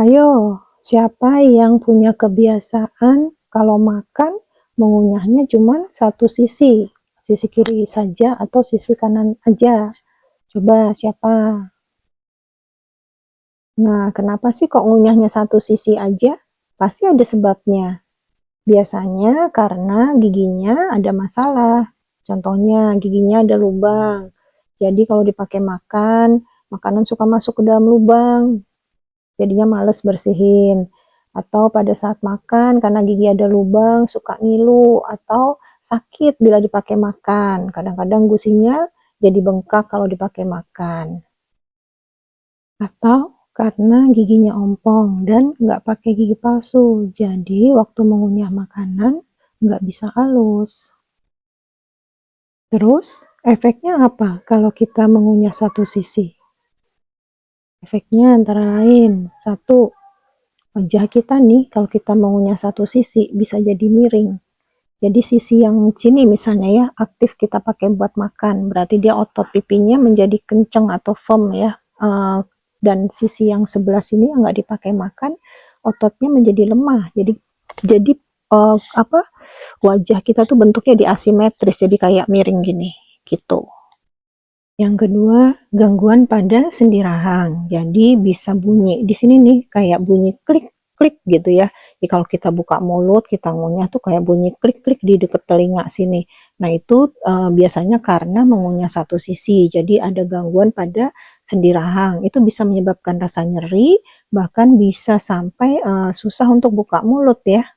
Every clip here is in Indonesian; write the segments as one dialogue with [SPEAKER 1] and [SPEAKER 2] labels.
[SPEAKER 1] Ayo, siapa yang punya kebiasaan kalau makan mengunyahnya cuma satu sisi? Sisi kiri saja atau sisi kanan aja? Coba siapa? Nah, kenapa sih kok ngunyahnya satu sisi aja? Pasti ada sebabnya. Biasanya karena giginya ada masalah. Contohnya giginya ada lubang. Jadi kalau dipakai makan, makanan suka masuk ke dalam lubang. Jadinya males bersihin. Atau pada saat makan karena gigi ada lubang suka ngilu atau sakit bila dipakai makan. Kadang-kadang gusinya jadi bengkak kalau dipakai makan. Atau karena giginya ompong dan nggak pakai gigi palsu. Jadi waktu mengunyah makanan nggak bisa halus. Terus efeknya apa kalau kita mengunyah satu sisi? Efeknya antara lain, satu, wajah kita nih kalau kita mengunyah satu sisi bisa jadi miring. Jadi sisi yang sini misalnya ya aktif kita pakai buat makan, berarti dia otot pipinya menjadi kenceng atau firm ya. Dan sisi yang sebelah sini yang nggak dipakai makan, ototnya menjadi lemah. Jadi wajah kita tuh bentuknya di asimetris, jadi kayak miring gini gitu. Yang kedua, gangguan pada sendi rahang. Jadi bisa bunyi di sini nih kayak bunyi klik-klik gitu ya. Jadi kalau kita buka mulut, kita ngunyah tuh kayak bunyi klik-klik di dekat telinga sini. Nah, itu biasanya karena mengunyah satu sisi. Jadi ada gangguan pada sendi rahang. Itu bisa menyebabkan rasa nyeri, bahkan bisa sampai susah untuk buka mulut ya.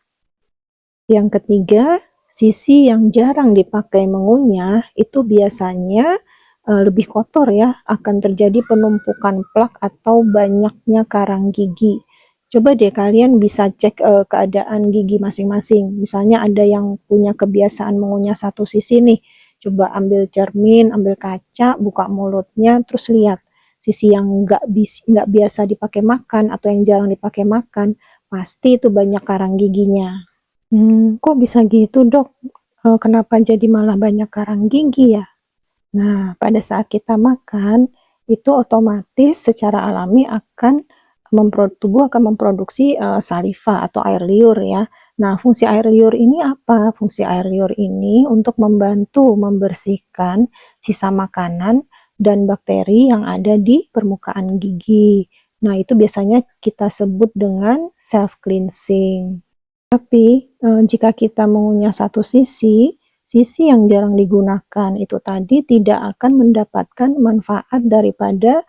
[SPEAKER 1] Yang ketiga, sisi yang jarang dipakai mengunyah itu biasanya lebih kotor ya, akan terjadi penumpukan plak atau banyaknya karang gigi. Coba deh kalian bisa cek keadaan gigi masing-masing. Misalnya ada yang punya kebiasaan mengunyah satu sisi nih. Coba ambil cermin, ambil kaca, buka mulutnya, terus lihat sisi yang nggak biasa dipakai makan atau yang jarang dipakai makan, pasti itu banyak karang giginya. Kok bisa gitu, Dok? Kenapa jadi malah banyak karang gigi ya? Nah, pada saat kita makan, itu otomatis secara alami tubuh akan memproduksi saliva atau air liur ya. Nah, fungsi air liur ini apa? Fungsi air liur ini untuk membantu membersihkan sisa makanan dan bakteri yang ada di permukaan gigi. Nah, itu biasanya kita sebut dengan self cleansing. Tapi, jika kita mengunyah satu sisi, sisi yang jarang digunakan itu tadi tidak akan mendapatkan manfaat daripada,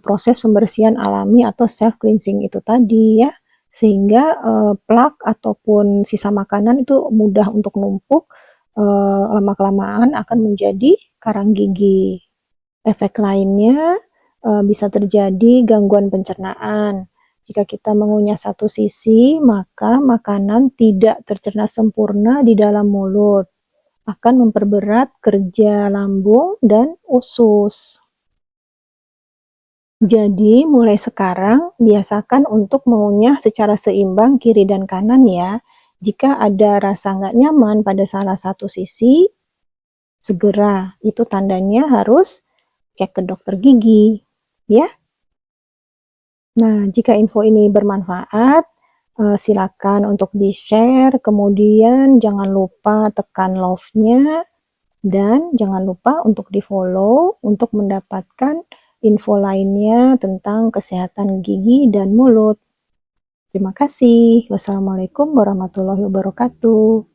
[SPEAKER 1] proses pembersihan alami atau self cleansing itu tadi ya. Sehingga, plak ataupun sisa makanan itu mudah untuk numpuk, lama-kelamaan akan menjadi karang gigi. Efek lainnya, bisa terjadi gangguan pencernaan. Jika kita mengunyah satu sisi, maka makanan tidak tercerna sempurna di dalam mulut, akan memperberat kerja lambung dan usus. Jadi, mulai sekarang biasakan untuk mengunyah secara seimbang kiri dan kanan ya. Jika ada rasa nggak nyaman pada salah satu sisi, segera. Itu tandanya harus cek ke dokter gigi, ya. Nah, jika info ini bermanfaat, silakan untuk di-share, kemudian jangan lupa tekan love-nya, dan jangan lupa untuk di-follow untuk mendapatkan info lainnya tentang kesehatan gigi dan mulut. Terima kasih. Wassalamualaikum warahmatullahi wabarakatuh.